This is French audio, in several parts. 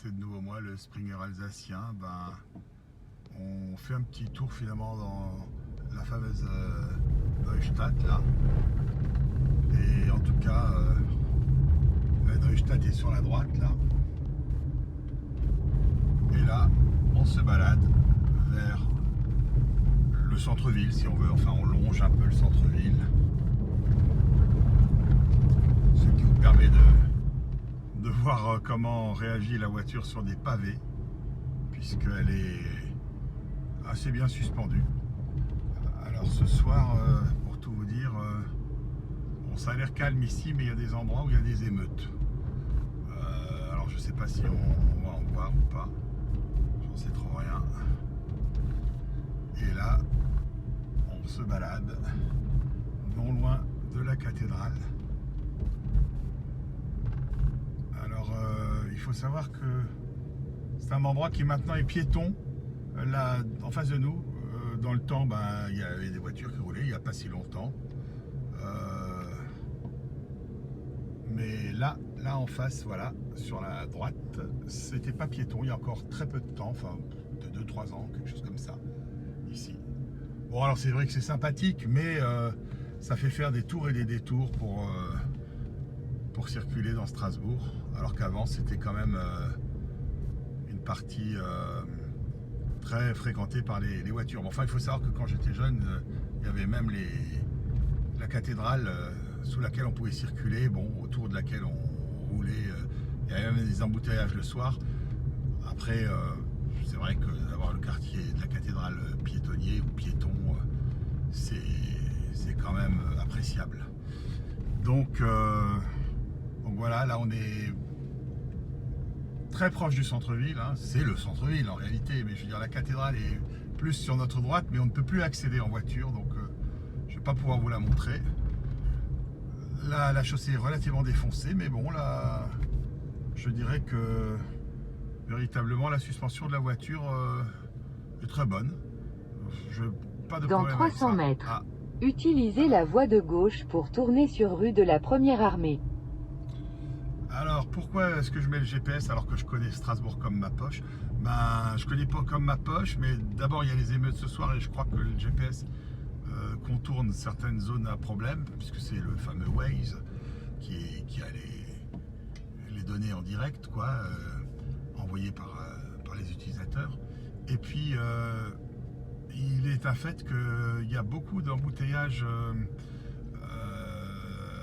c'est de nouveau moi, le Springer alsacien. On fait un petit tour finalement dans la fameuse Neustadt là. Et en tout cas, Neustadt est sur la droite là. Et là, on se balade vers le centre-ville si on veut. Enfin, on longe un peu le centre-ville. Ce qui vous permet de voir comment réagit la voiture sur des pavés, puisqu'elle est assez bien suspendue. Alors ce soir, pour tout vous dire, bon, ça a l'air calme ici, mais il y a des endroits où il y a des émeutes. Alors je sais pas si on va en voir ou pas, j'en sais trop rien. Et là, on se balade non loin de la cathédrale. Alors il faut savoir que c'est un endroit qui maintenant est piéton. Là, en face de nous, dans le temps, il y avait des voitures qui roulaient il n'y a pas si longtemps. Mais là en face, voilà, sur la droite, c'était pas piéton il y a encore très peu de temps, enfin de 2-3 ans, quelque chose comme ça, ici. Bon, alors c'est vrai que c'est sympathique, mais ça fait faire des tours et des détours pour circuler dans Strasbourg, alors qu'avant c'était quand même une partie très fréquentée par les voitures. Bon, enfin, il faut savoir que quand j'étais jeune, il y avait même la cathédrale sous laquelle on pouvait circuler, bon, autour de laquelle on roulait. Il y avait même des embouteillages le soir. Après, c'est vrai que d'avoir le quartier de la cathédrale piétonnier ou piéton, c'est quand même appréciable. Donc voilà, là on est très proche du centre-ville, hein. C'est le centre-ville en réalité, mais je veux dire la cathédrale est plus sur notre droite, mais on ne peut plus accéder en voiture, donc je ne vais pas pouvoir vous la montrer. Là, la chaussée est relativement défoncée, mais bon, là, je dirais que véritablement la suspension de la voiture est très bonne. Pas de Dans problème avec 300 ça. mètres, Ah. utilisez la voie de gauche pour tourner sur rue de la Première Armée. Alors pourquoi est-ce que je mets le GPS alors que je connais Strasbourg comme ma poche? Je connais pas comme ma poche, mais d'abord il y a les émeutes ce soir et je crois que le GPS contourne certaines zones à problème, puisque c'est le fameux Waze qui a les données en direct, quoi, envoyées par les utilisateurs. Et puis il est un fait qu'il y a beaucoup d'embouteillages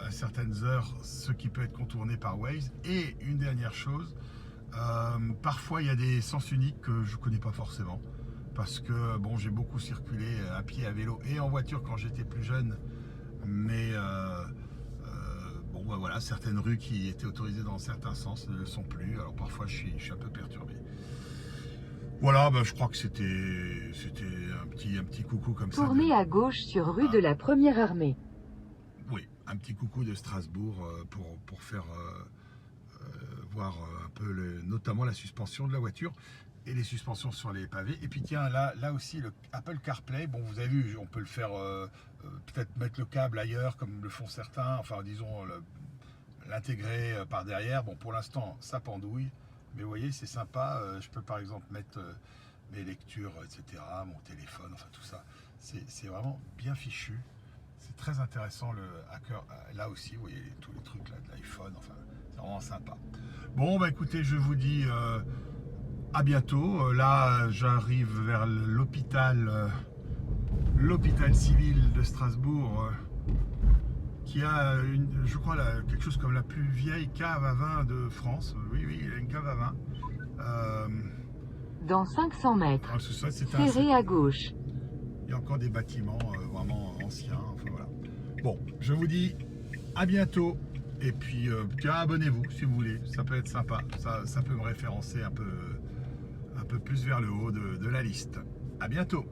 à certaines heures, ce qui peut être contourné par Waze. Et une dernière chose, parfois il y a des sens uniques que je ne connais pas forcément, parce que bon, j'ai beaucoup circulé à pied, à vélo et en voiture quand j'étais plus jeune, mais bon, voilà, certaines rues qui étaient autorisées dans certains sens ne le sont plus, alors parfois je suis un peu perturbé. Voilà, je crois que c'était un petit coucou comme ça. Tournez à gauche sur rue de la Première Armée. Oui, un petit coucou de Strasbourg pour faire voir un peu notamment la suspension de la voiture et les suspensions sur les pavés. Et puis tiens, là aussi le Apple CarPlay, bon, vous avez vu, on peut le faire, peut-être mettre le câble ailleurs comme le font certains, enfin disons l'intégrer par derrière. Bon, pour l'instant ça pendouille, mais vous voyez, c'est sympa. Je peux par exemple mettre mes lectures, etc., mon téléphone, enfin tout ça, c'est vraiment bien fichu. C'est très intéressant le hacker. Là aussi, vous voyez tous les trucs là, de l'iPhone, enfin, c'est vraiment sympa. Bon, écoutez, je vous dis à bientôt. Là, j'arrive vers l'hôpital civil de Strasbourg, qui a, je crois, quelque chose comme la plus vieille cave à vin de France. Oui, il y a une cave à vin. Dans 500 mètres, serrez à gauche. Il y a encore des bâtiments vraiment anciens, enfin voilà. Bon, je vous dis à bientôt, et puis tiens, abonnez-vous si vous voulez, ça peut être sympa, ça peut me référencer un peu plus vers le haut de la liste. À bientôt.